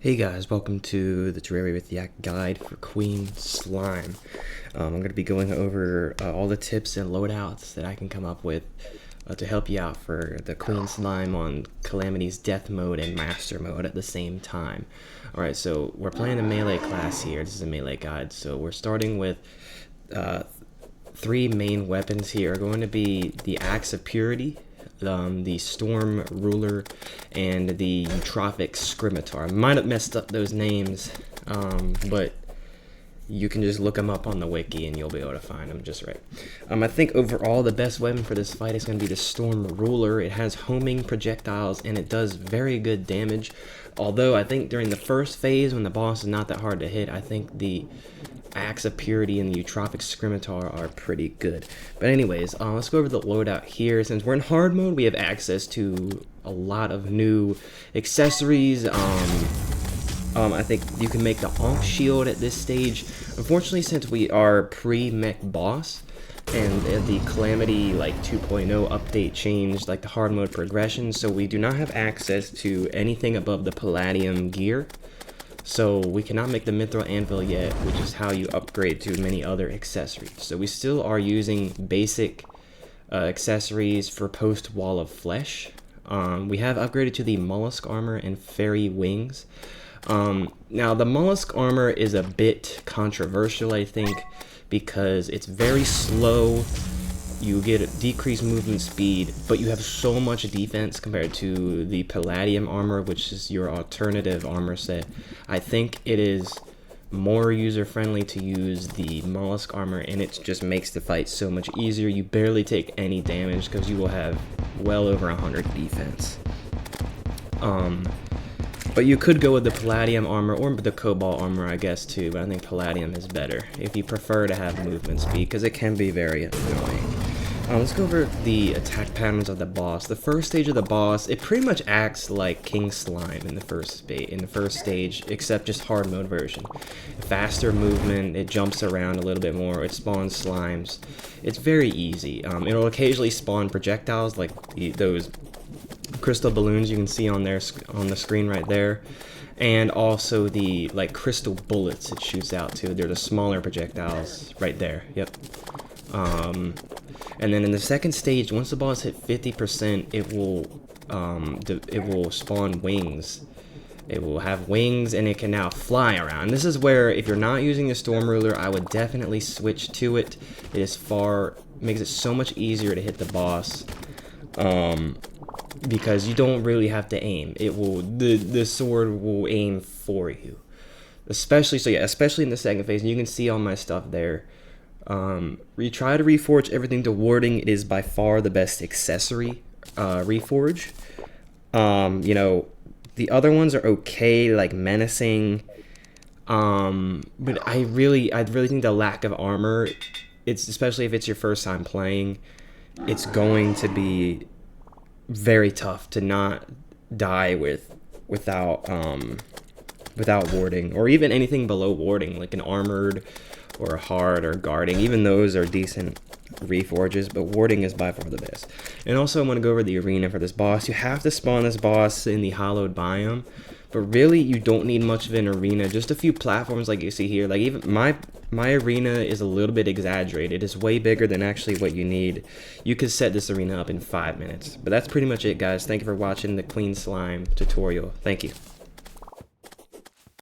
Hey guys, welcome to the Terraria with Yak guide for Queen Slime. I'm going to be going over all the tips and loadouts that I can come up with to help you out for the Queen Slime on Calamity's Death Mode and Master Mode at the same time. Alright, so we're playing the melee class here. This is a melee guide. So we're starting with three main weapons here. Are going to be the Axe of Purity, the Storm Ruler, and the Eutrophic Scimitar. I might have messed up those names, but you can just look them up on the wiki and you'll be able to find them just right. I think overall the best weapon for this fight is going to be the Storm Ruler. It has homing projectiles and it does very good damage. Although I think during the first phase when the boss is not that hard to hit, I think the Axe of Purity and the Eutrophic Scimitar are pretty good. But anyways, let's go over the loadout here. Since we're in hard mode, we have access to a lot of new accessories. I think you can make the Ankh Shield at this stage. Unfortunately, since we are pre-mech boss, and the Calamity 2.0 update changed the hard mode progression, so we do not have access to anything above the Palladium gear. So we cannot make the Mithril Anvil yet, which is how you upgrade to many other accessories. So we still are using basic accessories for post Wall of Flesh. We have upgraded to the Mollusk Armor and Fairy Wings. Now the Mollusk Armor is a bit controversial, I think, because it's very slow. You get a decreased movement speed, but you have so much defense compared to the Palladium armor, which is your alternative armor set. I think it is more user-friendly to use the Mollusk armor, and it just makes the fight so much easier. You barely take any damage because you will have well over 100 defense. But you could go with the Palladium armor or the Cobalt armor, I guess, too, but I think Palladium is better if you prefer to have movement speed, because it can be very annoying. Let's go over the attack patterns of the boss. The first stage of the boss, it pretty much acts like King Slime in the first stage, except just hard mode version. Faster movement, it jumps around a little bit more, it spawns slimes. It's very easy. It'll occasionally spawn projectiles like those crystal balloons you can see on there on the screen right there, and also the crystal bullets it shoots out too. They're the smaller projectiles right there. Yep. And then in the second stage, once the boss hit 50%, it will spawn wings. It will have wings and it can now fly around. This is where, if you're not using the Storm Ruler, I would definitely switch to it. It is makes it so much easier to hit the boss. Because you don't really have to aim. The sword will aim for you. Especially in the second phase, and you can see all my stuff there. We try to reforge everything to warding. It is by far the best accessory reforge. The other ones are okay, like menacing. But I really think the lack of armor, especially if it's your first time playing, it's going to be very tough to not die without warding, or even anything below warding, like an armored or a hard or guarding. Even those are decent reforges, but warding is by far the best. And also I want to go over the arena for this boss. You have to spawn this boss in the hollowed biome, but really you don't need much of an arena. Just a few platforms like you see here. Like even my arena is a little bit exaggerated. It's way bigger than actually what you need. You could set this arena up in 5 minutes. But that's pretty much it, guys. Thank you for watching the Queen Slime tutorial. Thank you.